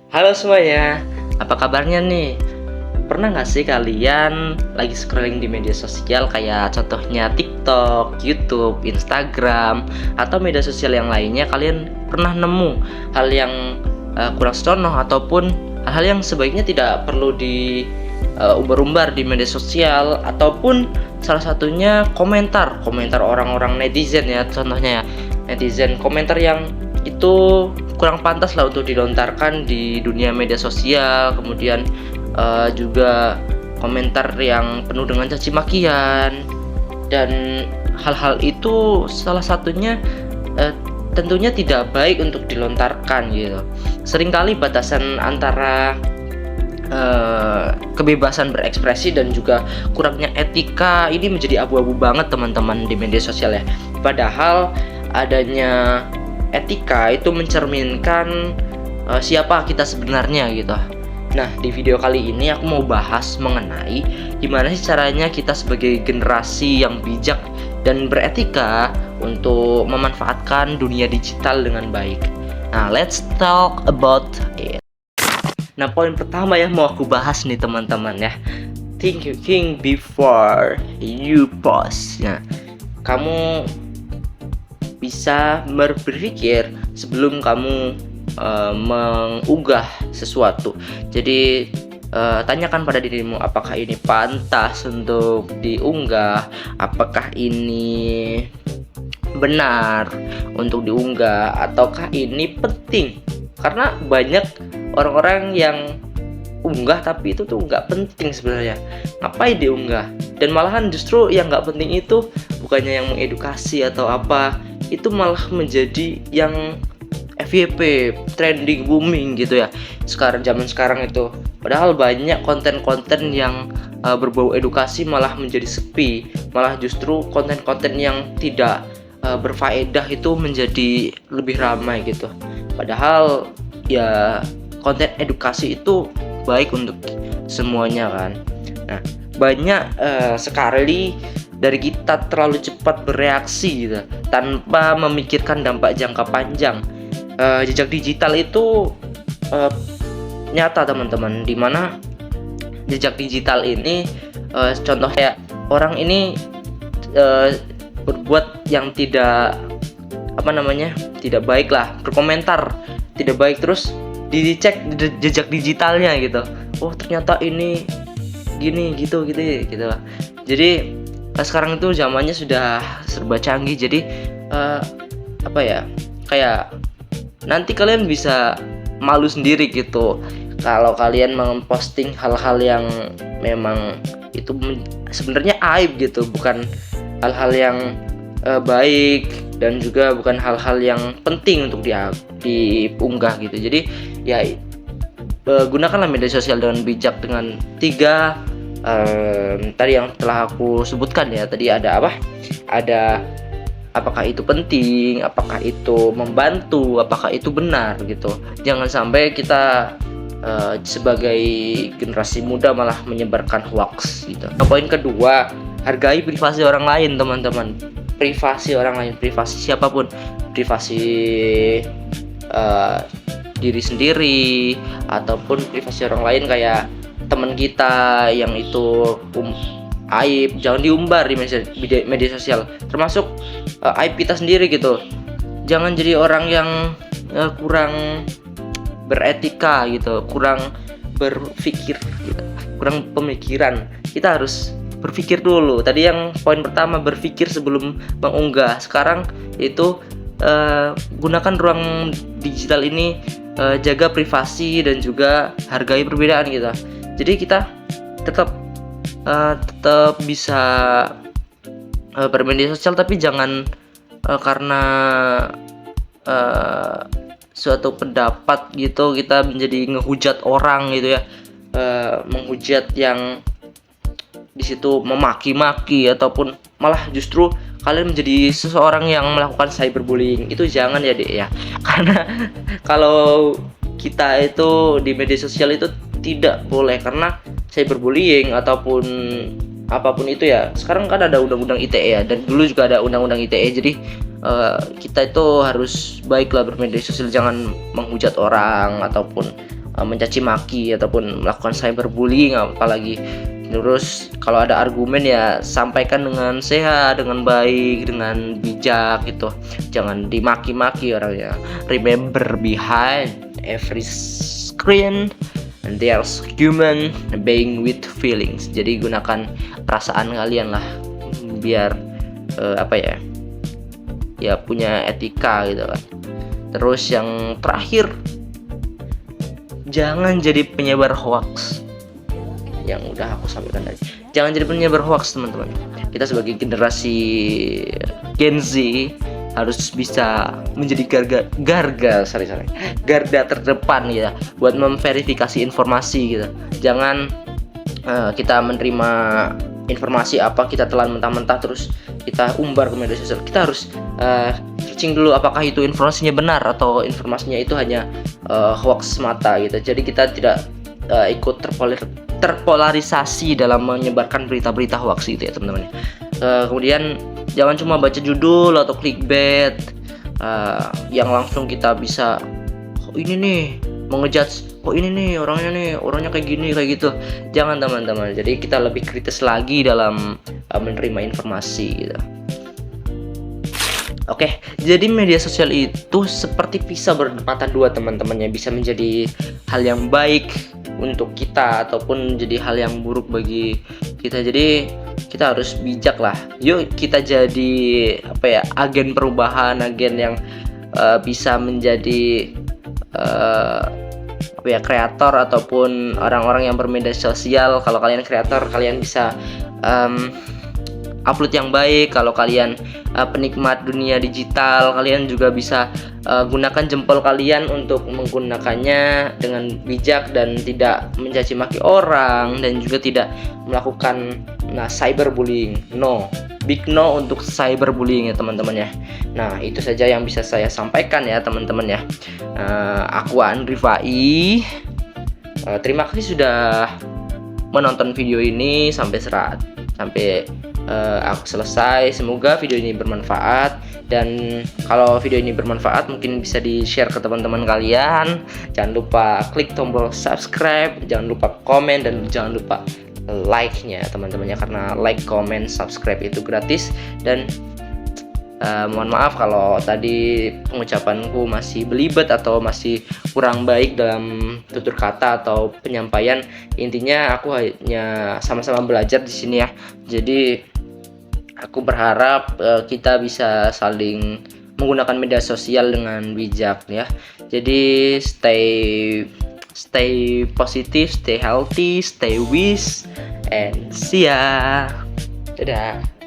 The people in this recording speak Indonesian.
Halo semuanya, apa kabarnya nih? Pernah nggak sih kalian lagi scrolling di media sosial kayak contohnya TikTok, YouTube, Instagram, atau media sosial yang lainnya? Kalian pernah nemu hal yang kurang senonoh ataupun hal-hal yang sebaiknya tidak perlu di umbar-umbar di media sosial, ataupun salah satunya komentar orang-orang netizen ya, contohnya ya netizen komentar yang itu kurang pantas lah untuk dilontarkan di dunia media sosial. Kemudian juga komentar yang penuh dengan caci makian, dan hal-hal itu salah satunya tentunya tidak baik untuk dilontarkan gitu. Seringkali batasan antara kebebasan berekspresi dan juga kurangnya etika ini menjadi abu-abu banget teman-teman di media sosial ya. Padahal adanya etika itu mencerminkan siapa kita sebenarnya gitu. Nah, di video kali ini aku mau bahas mengenai gimana sih caranya kita sebagai generasi yang bijak dan beretika untuk memanfaatkan dunia digital dengan baik. Nah, let's talk about it. Nah, poin pertama yang mau aku bahas nih teman-teman ya, thinking before you post. Nah, kamu bisa berpikir sebelum kamu mengunggah sesuatu. Jadi tanyakan pada dirimu, apakah ini pantas untuk diunggah, apakah ini benar untuk diunggah, ataukah ini penting. Karena banyak orang-orang yang unggah tapi itu tuh nggak penting sebenarnya, ngapain diunggah. Dan malahan justru yang nggak penting itu bukannya yang mengedukasi atau apa, itu malah menjadi yang FYP, trending, booming gitu ya zaman sekarang itu. Padahal banyak konten-konten yang berbau edukasi malah menjadi sepi, malah justru konten-konten yang tidak berfaedah itu menjadi lebih ramai gitu. Padahal ya konten edukasi itu baik untuk semuanya kan. Nah, banyak sekali dari kita terlalu cepat bereaksi gitu, tanpa memikirkan dampak jangka panjang. Jejak digital itu nyata teman-teman, dimana jejak digital ini contohnya orang ini berbuat yang tidak tidak baik lah, berkomentar tidak baik, terus dicek jejak digitalnya gitu, oh ternyata ini gini gitu lah. Jadi sekarang itu zamannya sudah serba canggih, jadi kayak nanti kalian bisa malu sendiri gitu kalau kalian memposting hal-hal yang memang itu sebenarnya aib gitu, bukan hal-hal yang baik, dan juga bukan hal-hal yang penting untuk diunggah gitu. Jadi ya gunakanlah media sosial dengan bijak dengan tiga tadi yang telah aku sebutkan ya. Tadi ada apakah itu penting, apakah itu membantu, apakah itu benar gitu. Jangan sampai kita sebagai generasi muda malah menyebarkan hoax gitu. Poin kedua, hargai privasi orang lain teman-teman. Privasi orang lain, privasi siapapun, privasi diri sendiri ataupun privasi orang lain, kayak teman kita yang itu aib, jangan diumbar di media sosial, termasuk aib kita sendiri gitu. Jangan jadi orang yang kurang beretika gitu, kurang berpikir gitu, kurang pemikiran. Kita harus berpikir dulu. Tadi yang poin pertama, berpikir sebelum mengunggah. Sekarang itu gunakan ruang digital ini, jaga privasi dan juga hargai perbedaan kita. Jadi kita tetap bisa bermedia sosial, tapi jangan karena suatu pendapat gitu kita menjadi ngehujat orang gitu ya, menghujat yang di situ memaki-maki, ataupun malah justru kalian menjadi seseorang yang melakukan cyberbullying. Itu jangan ya dek ya, karena kalau kita itu di media sosial itu tidak boleh, karena cyberbullying ataupun apapun itu ya, sekarang kan ada undang-undang ITE ya, dan dulu juga ada undang-undang ITE. Jadi kita itu harus baiklah bermedia sosial, jangan menghujat orang ataupun mencaci maki ataupun melakukan cyberbullying apalagi. Terus kalau ada argumen ya sampaikan dengan sehat, dengan baik, dengan bijak gitu. Jangan dimaki-maki orangnya. Remember, behind every screen and there's human being with feelings. Jadi gunakan perasaan kalian lah biar ya punya etika gitu kan. Terus yang terakhir, jangan jadi penyebar hoax. Yang udah aku sampaikan tadi, jangan jadi penyebar hoax teman-teman. Kita sebagai generasi Gen Z harus bisa menjadi garda terdepan ya buat memverifikasi informasi gitu. Jangan kita menerima informasi apa kita telan mentah-mentah terus kita umbar ke media sosial. Kita harus searching dulu apakah itu informasinya benar atau informasinya itu hanya hoax semata gitu. Jadi kita tidak ikut terpolarisasi dalam menyebarkan berita-berita hoax gitu ya teman-teman. Kemudian jangan cuma baca judul atau clickbait yang langsung kita bisa ini nih mau ngejudge, ini nih orangnya kayak gini kayak gitu. Jangan teman-teman. Jadi kita lebih kritis lagi dalam menerima informasi gitu. Oke, jadi media sosial itu seperti pisau bermata dua teman-teman, yang bisa menjadi hal yang baik untuk kita ataupun menjadi hal yang buruk bagi kita. Jadi kita harus bijak lah. Yuk kita jadi agen perubahan, agen yang bisa menjadi kreator ataupun orang-orang yang bermedia sosial. Kalau kalian kreator, kalian bisa upload yang baik. Kalau kalian penikmat dunia digital, kalian juga bisa gunakan jempol kalian untuk menggunakannya dengan bijak dan tidak mencaci maki orang dan juga tidak melakukan cyberbullying. Big no untuk cyberbullying ya teman-teman ya. Nah, itu saja yang bisa saya sampaikan ya teman-teman ya. Aku Andri Fai. Terima kasih sudah menonton video ini sampai aku selesai. Semoga video ini bermanfaat, dan kalau video ini bermanfaat mungkin bisa di-share ke teman-teman kalian. Jangan lupa klik tombol subscribe, jangan lupa komen, dan jangan lupa like-nya teman-temannya, karena like, comment, subscribe itu gratis. Dan mohon maaf kalau tadi pengucapanku masih belibet atau masih kurang baik dalam tutur kata atau penyampaian. Intinya aku hanya sama-sama belajar di sini ya. Jadi aku berharap kita bisa saling menggunakan media sosial dengan bijak ya. Jadi stay positive, stay healthy, stay wise, and see ya. Dadah.